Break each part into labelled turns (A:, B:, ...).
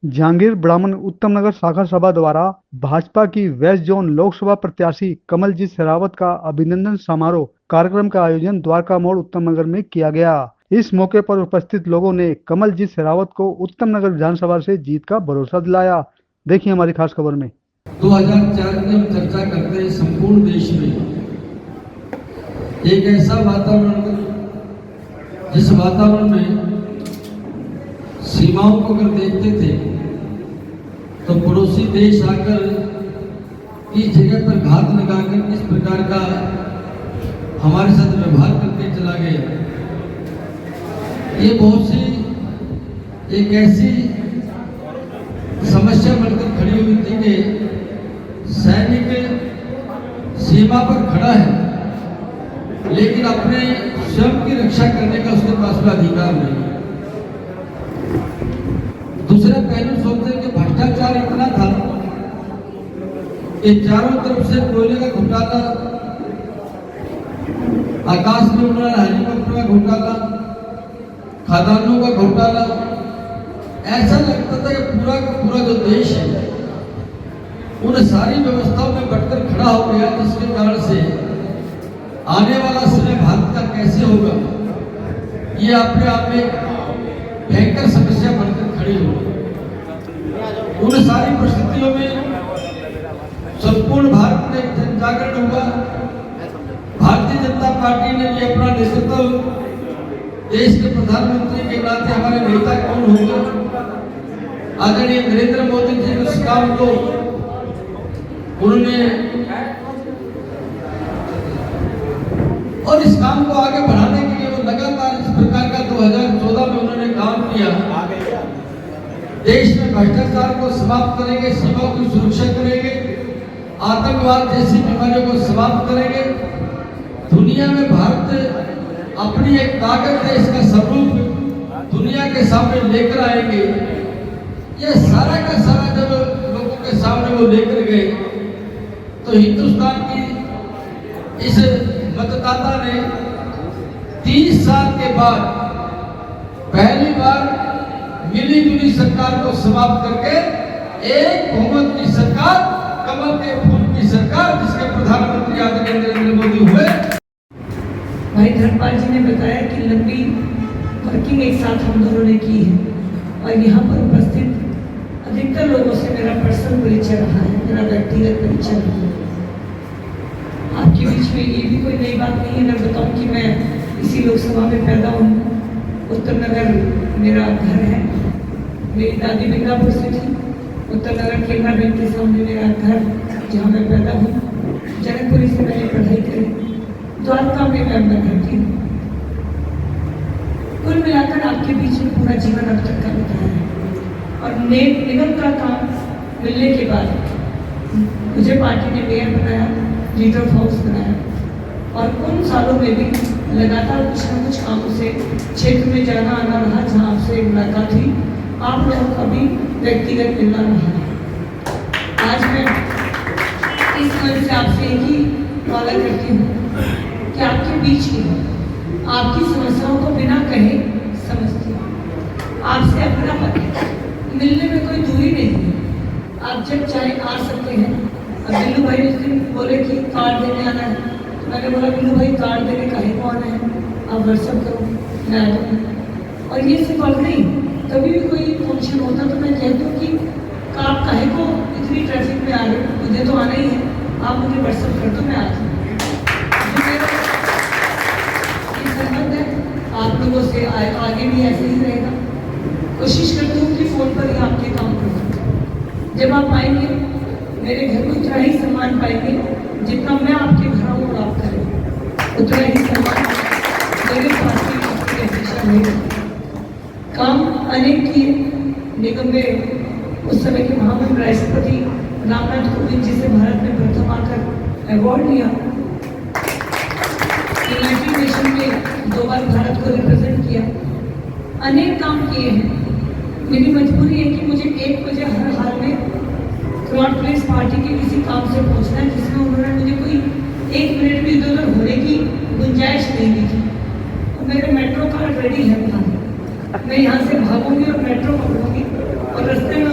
A: जहांगीर ब्राह्मण उत्तम नगर शाखा सभा द्वारा भाजपा की वेस्ट जोन लोकसभा प्रत्याशी कमलजीत शेरावत का अभिनंदन समारोह कार्यक्रम का आयोजन द्वारका मोड़ उत्तम नगर में किया गया। इस मौके पर उपस्थित लोगों ने कमलजीत शेरावत को उत्तम नगर विधानसभा से जीत का भरोसा दिलाया। देखिए हमारी खास खबर में।
B: 2004 की हम चर्चा करते हैं, संपूर्ण देश में एक ऐसा वातावरण, जिस वातावरण में सीमाओं को अगर देखते थे तो पड़ोसी देश आकर इस जगह पर घात लगाकर किस प्रकार का हमारे साथ व्यवहार करके चला गया। ये बहुत सी एक ऐसी समस्या बनकर खड़ी हुई थी कि सैनिक सीमा पर खड़ा है लेकिन अपने स्वयं की रक्षा करने का उसके पास में अधिकार नहीं। दूसरे पहलू सोचते हैं कि भ्रष्टाचार इतना था कि चारों तरफ से कोयले का घोटाला, आकाश में उड़ रहा हेलीकॉप्टर का घोटाला, खदानों का घोटाला। ऐसा लगता था कि पूरा का पूरा जो देश है उन सारी व्यवस्थाओं में बटकर खड़ा हो गया, जिसके कारण से आने वाला समय भारत का कैसे होगा ये अपने आप में भयंकर समस्या बनकर खड़ी हो। उन सारी परिस्थितियों में संपूर्ण भारत में जन जागरण हुआ। भारतीय जनता पार्टी ने भी अपना नेतृत्व, देश के प्रधानमंत्री के नाते हमारे नेता कौन होगा, आदरणीय नरेंद्र मोदी जी उस काम को उन्होंने और इस काम को आगे बढ़ाने के लिए वो लगातार इस प्रकार का 2014 में उन्होंने काम किया। देश में भ्रष्टाचार को समाप्त करेंगे, सीमाओं की सुरक्षा करेंगे, आतंकवाद जैसी बीमारियों को समाप्त करेंगे। दुनिया में भारत अपनी एक ताकत है, इसका स्वरूप दुनिया के सामने लेकर आएंगे। ये सारा का सारा जब लोगों के सामने वो लेकर गए तो हिंदुस्तान की इस मतदाता ने 30 साल के बाद पहली बार मिली जुली सरकार को समाप्त करके एक बहुमत की सरकार, कमल के फूल की सरकार, जिसके प्रधानमंत्री आदरणीय नरेंद्र मोदी हुए।
C: भाई धर्मपाल जी ने बताया कि लंबी वर्किंग एक साथ हम दोनों ने की है और यहाँ पर उपस्थित अधिकतर लोगों से मेरा पर्सनल परिचय रहा है, मेरा व्यक्तिगत परिचय रहा है। आपके बीच में ये भी कोई नई बात नहीं है। मैं बताऊं कि मैं इसी लोकसभा में पैदा हूँ। उत्तम नगर मेरा घर है। मेरी दादी मिर्जापुर से थी। उत्तम नगर केनरा बैंक के सामने मेरा घर, जहाँ मैं पैदा हूँ। जनकपुरी से मैंने पढ़ाई करी। द्वारका में मैं रहती हूँ। कुल मिलाकर आपके बीच में पूरा जीवन अब तक का बिताया है और निगम का काम मिलने के बाद मुझे पार्टी ने मेयर बनाया, लीडर ऑफ हाउस बनाया और उन सालों में भी लगातार कुछ न कुछ कामों से क्षेत्र में जाना आना रहा, जहाँ आपसे मुलाकात हुई। आप लोगों का भी व्यक्तिगत मिलना रहा है। आज मैं इस मन से आपसे एक ही वादा करती हूँ कि आपके बीच ही आपकी समस्याओं को बिना कहे समझती हूँ। आपसे अपना पता मिलने में कोई दूरी नहीं है। आप जब चाहे आ सकते हैं। अब बिल्लू भाई उस दिन बोले कि कार्ड देने आना है, तो मैंने बोला बिल्लू भाई कार्ड देने का ही कौन है, आप व्हाट्सअप करो, मैं आ जाऊँगा। और ये सिर्फ और नहीं, कभी भी कोई फंक्शन होता तो मैं कहती हूँ कि आप काहे को इतनी ट्रैफिक में आ रहे हो, मुझे तो आना ही है, आप मुझे व्हाट्सअप कर दो, मैं आ जाऊँगा। ये संबंध है आप लोगों से आगे भी ऐसे ही रहेगा। कोशिश करती हूँ कि फ़ोन पर ही आपके काम करूँ। जब आप आएंगे मेरे घर को उतना ही सम्मान पाएंगे जितना मैं आपके घर आऊँ और आप करें, उतना ही सम्मान मेरे पार्टी की अध्यक्षा रहेगा। काम अनेक किए निगम में। उस समय के महामहिम राष्ट्रपति रामनाथ कोविंद जी से भारत में प्रथम आकर अवार्ड लिया। यूनाइटेड नेशन में 2 बार भारत को रिप्रेजेंट किया। अनेक काम किए हैं। मेरी मजबूरी है कि मुझे 1 बजे हर हाल में क्लॉट प्लेस पार्टी के किसी काम से पहुंचना है, जिसमें उन्होंने मुझे कोई 1 मिनट भी इधर उधर होने की गुंजाइश नहीं दी थी। और मेरे मेट्रो कार्ड रेडी है, मैं यहाँ से भागूंगी और मेट्रो पकड़ूंगी और रास्ते में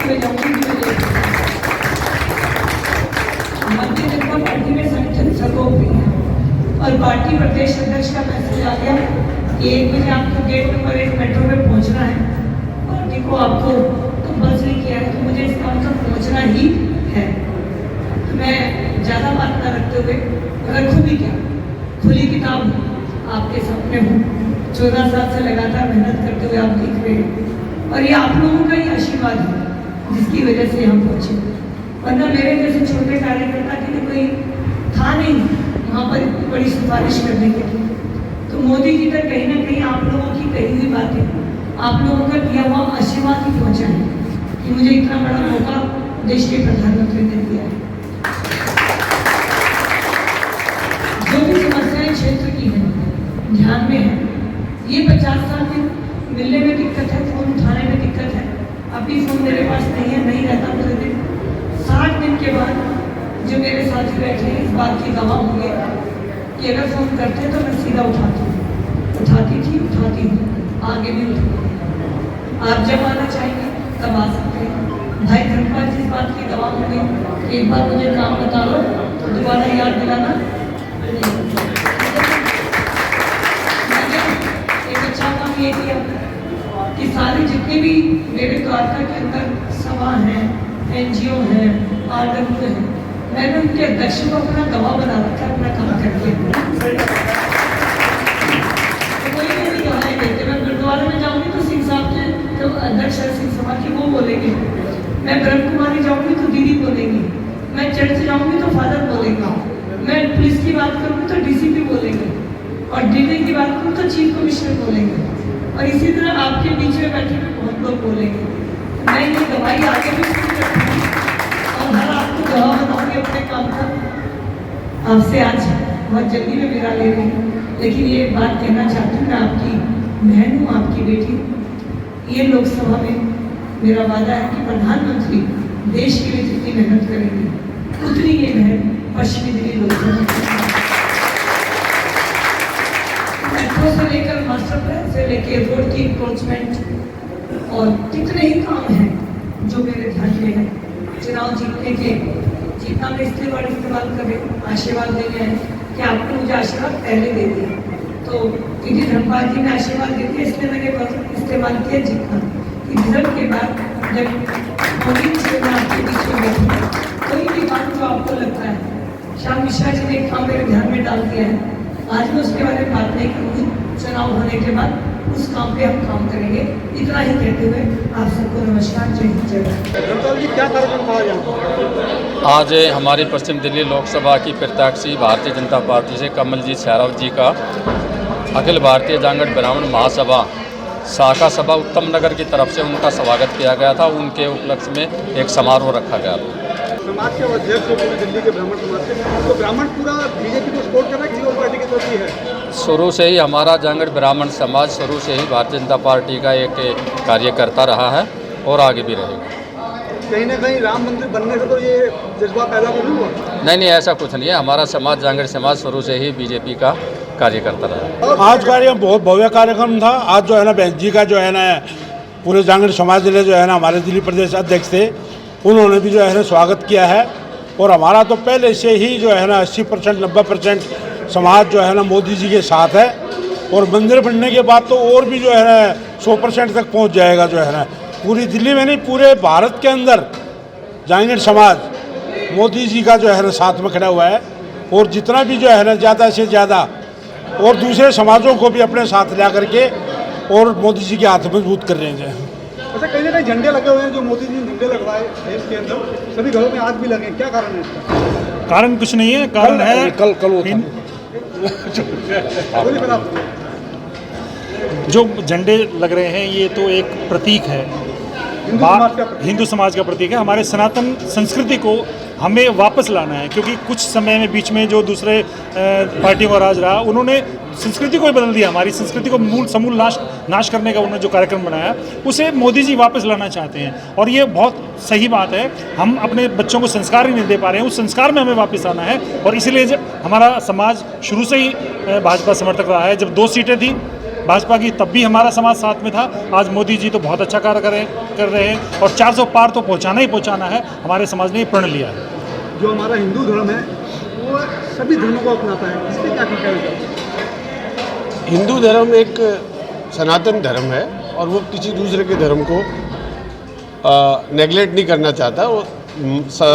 C: में जाऊंगी कि मुझे भारतीय जनता पार्टी में संगठन सर्वोपरि है और पार्टी प्रदेश अध्यक्ष का मैसेज आ गया कि 1 बजे आपको गेट नंबर 1 मेट्रो में पहुंचना है। पार्टी को आपको कंपल्सरी किया है, तो मुझे इस काम तक पहुंचना ही है। तो मैं ज़्यादा बात न रखते हुए अगर खुली किताब आपके सामने हूँ, 14 साल से लगातार मेहनत करते हुए आप देख रहे हैं और ये आप लोगों का ही आशीर्वाद है जिसकी वजह से हम पहुँचे। वरना मेरे जैसे छोटे कार्यकर्ता के लिए कोई था नहीं वहाँ पर इतनी बड़ी सिफारिश करने के लिए। तो मोदी जी तक कहीं ना कहीं आप लोगों की कही हुई बातें, आप लोगों का दिया हुआ आशीर्वाद ही पहुँचा है कि मुझे इतना बड़ा मौका देश के प्रधानमंत्री ने दिया है। जो भी समस्याएं क्षेत्र की हैं ध्यान में है, ये 50 साल में मिलने में दिक्कत है, फोन उठाने में दिक्कत है। अभी फोन मेरे पास नहीं है, नहीं रहता पूरे दिन। 60 दिन के बाद जो मेरे साथी बैठे हैं इस बात की गवाह होंगे कि अगर फोन करते तो मैं सीधा उठाती हूँ, आगे भी उठाऊंगी। आप जब आना चाहेंगे तब आ सकते हैं। भाई धर्मपाल जी इस बात की गवाह होंगे कि एक बार मुझे काम बता लो तो दोबारा याद दिलाना। एक अच्छा काम ये किया कि सारे जितने भी मेरे द्वारका के अंदर सभा हैं, NGO हैं, RW हैं, मैंने उनके अध्यक्ष को अपना गवाह बना रखा है अपना काम करके। तो कोई नहीं गवाही देते। मैं गुरुद्वारे में जाऊंगी तो सिंह साहब के जो अध्यक्ष है सिंह सभा की वो बोलेंगे, मैं ब्रह्म कुमारी जाऊंगी तो दीदी बोलेंगी, मैं चर्च जाऊंगी तो फादर बोलेगा, मैं पुलिस की बात करूंगी तो DCP बोलेंगे और DD की बात करूँ तो चीफ कमिश्नर बोलेंगे और इसी तरह आपके बीच में बैठे हुए बहुत लोग बोलेंगे। मैं ये गवाही आगे भी रखूंगी और हर आपको गवाह बनाऊंगी अपने काम का। आपसे आज बहुत जल्दी में मेरा ले रही हूँ, लेकिन ये बात कहना चाहती हूँ, मैं आपकी बहन हूँ, आपकी बेटी हूँ। ये लोकसभा में मेरा वादा है कि प्रधानमंत्री देश के लिए जितनी मेहनत करेंगे उतनी ये बहन पश्चिमी दिल्ली लोकसभा मेट्रो से लेकर मास्टर प्लान से लेकर रोड की इंक्रोचमेंट और कितने ही काम हैं जो मेरे ध्यान में है। चुनाव जीतना मैं इसलिए वर्ड इस्तेमाल कर रही हूँ, आशीर्वाद देने हैं कि आपने मुझे आशीर्वाद पहले दे दिया, तो दीदी धर्मपाल जी ने आशीर्वाद दे दिया, इसलिए मैंने इस्तेमाल किया जीतना। कि रिजल्ट के बाद जब मोदी जी में आपके बीच में बैठूँ, कोई भी काम जो आपको लगता है, श्याम मिश्रा जी ने एक काम मेरे ध्यान में डाल दिया है, आज मैं उसके बारे में बात नहीं करूँगी। चुनाव होने के बाद उस काम पे हम काम करेंगे। इतना ही कहते हुए आप सबको नमस्कार, जय हिंद, जय भारत।
A: जी क्या कार्यक्रम था यहाँ?
D: आज हमारी पश्चिम दिल्ली लोकसभा की प्रत्याशी भारतीय जनता पार्टी से कमलजीत शेरावत जी का अखिल भारतीय जांगड़ ब्राह्मण महासभा शाखा सभा उत्तम नगर की तरफ से उनका स्वागत किया गया था। उनके उपलक्ष्य में एक समारोह रखा गया था।
A: समाज के अध्यक्ष पूरी दिल्ली के ब्राह्मण समाज से, तो ब्राह्मण पूरा बीजेपी को सपोर्ट कर रहा है, किसी और पार्टी की तरफ ही है?
D: शुरू से ही हमारा जांगड़ ब्राह्मण समाज शुरू से ही भारतीय जनता पार्टी का एक कार्यकर्ता रहा है और आगे भी रहेगा।
A: कहीं ना कहीं राम मंदिर बनने से तो ये जज्बा पैदा नहीं हुआ?
D: नहीं, ऐसा कुछ नहीं है। हमारा समाज जांगड़ समाज शुरू से ही बीजेपी का कार्यकर्ता रहा।
E: आज का ये बहुत भव्य कार्यक्रम था। आज जो है ना बहन जी का जो है ना पूरे जांगड़ समाज जिले जो है ना हमारे दिल्ली प्रदेश अध्यक्ष थे, उन्होंने भी जो है ना स्वागत किया है। और हमारा तो पहले से ही जो है ना 80% 90% समाज जो है ना मोदी जी के साथ है और मंदिर बनने के बाद तो और भी जो है ना 100% तक पहुंच जाएगा। जो है ना पूरी दिल्ली में नहीं, पूरे भारत के अंदर जांगड़ समाज मोदी जी का जो है ना साथ में खड़ा हुआ है और जितना भी जो है ना ज़्यादा से ज़्यादा और दूसरे समाजों को भी अपने साथ ला करके और मोदी जी के हाथ मजबूत कर रहे हैं।
A: अच्छा, कहीं ना कहीं झंडे लगे हुए हैं जो मोदी जी ने झंडे लगवाए देश के अंदर, सभी घरों में आज भी लगे, क्या कारण है इसका?
E: कारण कुछ नहीं है, कारण है
F: कल
E: जो झंडे लग रहे हैं ये तो एक प्रतीक है, हिंदू समाज का प्रतीक है। हमारे सनातन संस्कृति को हमें वापस लाना है, क्योंकि कुछ समय में बीच में जो दूसरे पार्टियों का राज रहा, उन्होंने संस्कृति को ही बदल दिया। हमारी संस्कृति को समूल नाश करने का उन्होंने जो कार्यक्रम बनाया, उसे मोदी जी वापस लाना चाहते हैं और ये बहुत सही बात है। हम अपने बच्चों को संस्कार ही नहीं दे पा रहे हैं, उस संस्कार में हमें वापस आना है। और इसीलिए जब हमारा समाज शुरू से ही भाजपा समर्थक रहा है, जब 2 सीटें थी
F: भाजपा की, तब भी हमारा समाज साथ में था। आज मोदी जी तो बहुत अच्छा कार्य कर रहे हैं और 400 पार तो पहुंचाना ही पहुंचाना है। हमारे समाज ने प्रण लिया है।
A: जो हमारा हिंदू धर्म है वो सभी धर्मों को अपनाता है, इस पर क्या कहना चाहिए?
G: हिंदू धर्म एक सनातन धर्म है और वो किसी दूसरे के धर्म को नेगलेक्ट नहीं करना चाहता। वो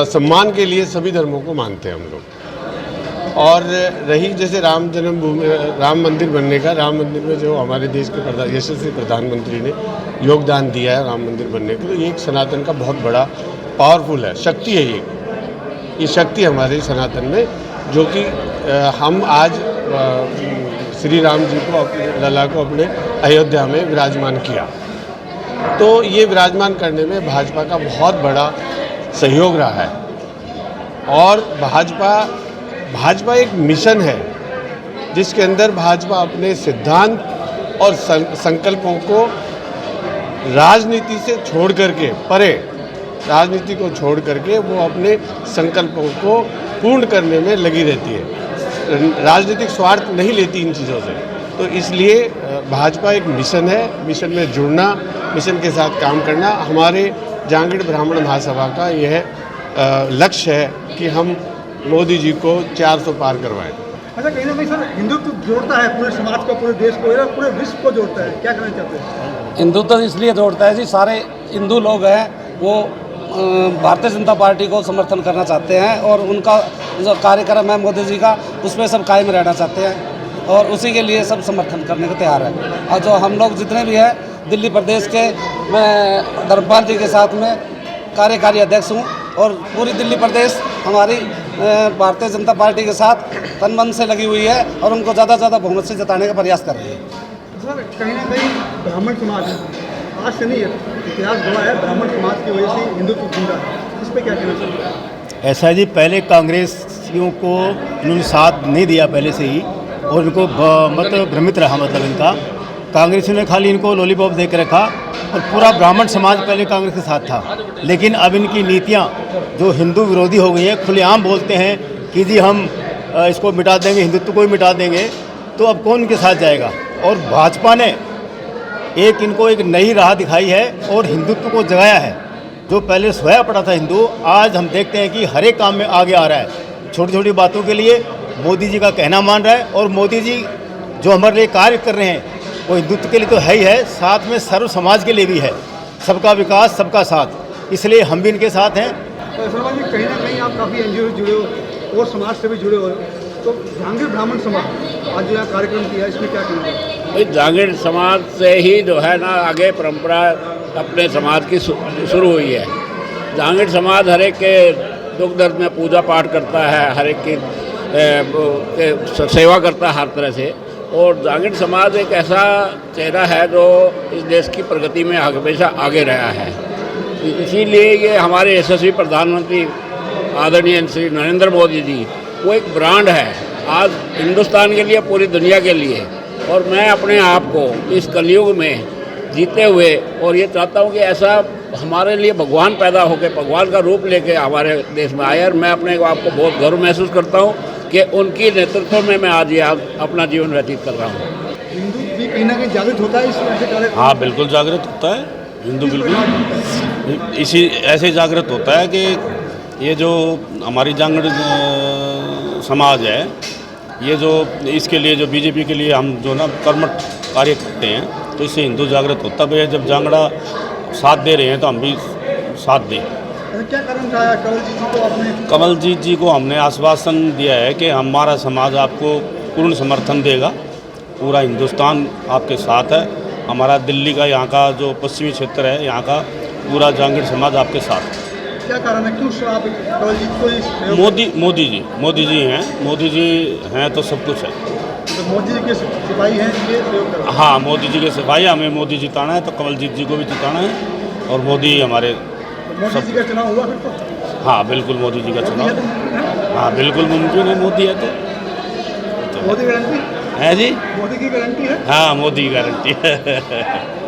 G: सम्मान के लिए सभी धर्मों को मानते हैं हम लोग। और रही जैसे राम जन्मभूमि, राम मंदिर बनने का, राम मंदिर में जो हमारे देश के यशस्वी प्रधानमंत्री ने योगदान दिया है राम मंदिर बनने को, तो ये एक सनातन का बहुत बड़ा पावरफुल है, शक्ति है ये शक्ति हमारे सनातन में, जो कि हम आज श्री राम जी को, लला को अपने अयोध्या में विराजमान किया। तो ये विराजमान करने में भाजपा का बहुत बड़ा सहयोग रहा है। और भाजपा एक मिशन है जिसके अंदर भाजपा अपने सिद्धांत और संकल्पों को राजनीति से छोड़ करके, परे राजनीति को छोड़ करके वो अपने संकल्पों को पूर्ण करने में लगी रहती है। राजनीतिक स्वार्थ नहीं लेती इन चीज़ों से। तो इसलिए भाजपा एक मिशन है, मिशन में जुड़ना, मिशन के साथ काम करना हमारे जांगड़ ब्राह्मण महासभा का यह लक्ष्य है कि हम मोदी जी को 400 पार करवाएं।
A: अच्छा, कहीं ना कहीं सर हिंदुत्व जोड़ता है पूरे समाज को, पूरे देश को, पूरे विश्व को जोड़ता है, क्या कहना चाहते हैं?
H: हिंदुत्व इसलिए जोड़ता है जी, सारे हिंदू लोग हैं वो भारतीय जनता पार्टी को समर्थन करना चाहते हैं और उनका जो कार्यक्रम है मोदी जी का, उसमें सब कायम रहना चाहते हैं और उसी के लिए सब समर्थन करने को तैयार है। और जो हम लोग जितने भी हैं दिल्ली प्रदेश के, मैं धर्मपाल जी के साथ में कार्यकारी अध्यक्ष हूँ और पूरी दिल्ली प्रदेश हमारी भारतीय जनता पार्टी के साथ तन मन से लगी हुई है और उनको ज़्यादा से ज़्यादा बहुमत से जिताने का प्रयास कर रही है।
A: सर, कहीं ना कहीं ब्राह्मण समाज आज से नहीं है, इतिहास गवाह है, ब्राह्मण समाज की वजह से हिंदुत्व जिंदा है, इस पर क्या कहना चाहिए?
I: ऐसा जी, पहले कांग्रेसियों को इन्होंने साथ नहीं दिया पहले से ही और इनको मतलब भ्रमित रहा, मतलब इनका कांग्रेसियों ने खाली इनको लॉलीपॉप दे के रखा और पूरा ब्राह्मण समाज पहले कांग्रेस के साथ था। लेकिन अब इनकी नीतियाँ जो हिंदू विरोधी हो गई है, खुलेआम बोलते हैं कि जी हम इसको मिटा देंगे, हिंदुत्व को ही मिटा देंगे, तो अब कौन इनके साथ जाएगा? और भाजपा ने इनको एक नई राह दिखाई है और हिंदुत्व को जगाया है। जो पहले सोया पड़ा था हिंदू, आज हम देखते हैं कि हर एक काम में आगे आ रहा है। छोटी छोटी बातों के लिए मोदी जी का कहना मान रहा है और मोदी जी जो हमारे लिए कार्य कर रहे हैं वो हिंदुत्व के लिए तो है ही है, साथ में सर्व समाज के लिए भी है। सबका विकास, सबका साथ, इसलिए हम भी इनके साथ हैं।
A: शर्मा जी, कहीं ना कहीं आप काफ़ी एनजीओ से जुड़े हो और समाज से भी जुड़े हो, तो जांगड़ ब्राह्मण समाज आज जो यहाँ कार्यक्रम किया है, इसमें क्या कहना है?
J: भाई, जांगड़ समाज से ही जो है ना आगे परंपरा अपने समाज की शुरू हुई है। जांगड़ समाज हर एक के दुख दर्द में पूजा पाठ करता है, हर एक की सेवा करता है हर तरह से। और जांगड़ समाज एक ऐसा चेहरा है जो इस देश की प्रगति में हमेशा आगे रहा है। इसीलिए ये हमारे यशस्वी प्रधानमंत्री आदरणीय श्री नरेंद्र मोदी जी, वो एक ब्रांड है आज हिंदुस्तान के लिए, पूरी दुनिया के लिए। और मैं अपने आप को इस कलयुग में जीते हुए और ये चाहता हूँ कि ऐसा हमारे लिए भगवान पैदा होकर, भगवान का रूप लेके हमारे देश में आए। और मैं अपने आप को बहुत गर्व महसूस करता हूँ कि उनकी नेतृत्व में मैं आज अपना जीवन व्यतीत कर रहा हूँ।
A: हिंदू भी कहीं ना कहीं जागृत होता है इस?
E: हाँ, बिल्कुल जागृत होता है हिंदू, बिल्कुल इसी ऐसे जागृत होता है कि ये जो हमारी जांगड़ समाज है, ये जो इसके लिए जो बीजेपी के लिए हम जो ना कर्मठ कार्य करते हैं, तो इससे हिंदू जागृत होता है। जब जांगड़ा साथ दे रहे हैं तो हम भी साथ दें।
A: क्या कारण था कमलजीत जी को आपने?
E: कमलजीत जी को हमने आश्वासन दिया है कि हमारा समाज आपको पूर्ण समर्थन देगा, पूरा हिंदुस्तान आपके साथ है। हमारा दिल्ली का, यहाँ का जो पश्चिमी क्षेत्र है, यहाँ का पूरा जांगड़ समाज आपके साथ है।
A: क्या कारण है, क्यों आप कमलजीत को?
E: मोदी जी हैं तो सब कुछ है।
A: तो मोदी जी के सिपाही हैं, ये सहयोग कर?
E: हाँ, मोदी जी के सिपाही, हमें मोदी जिताना है तो कमलजीत जी को भी जिताना है। और मोदी हमारे
A: मोदी जी का चुनाव हुआ फिर तो?
E: हाँ, बिल्कुल मोदी जी का चुनाव, हाँ बिल्कुल मुमकिन है। मोदी है तो
A: मोदी गारंटी
E: है जी,
A: मोदी की गारंटी है।
E: हाँ, मोदी की गारंटी है।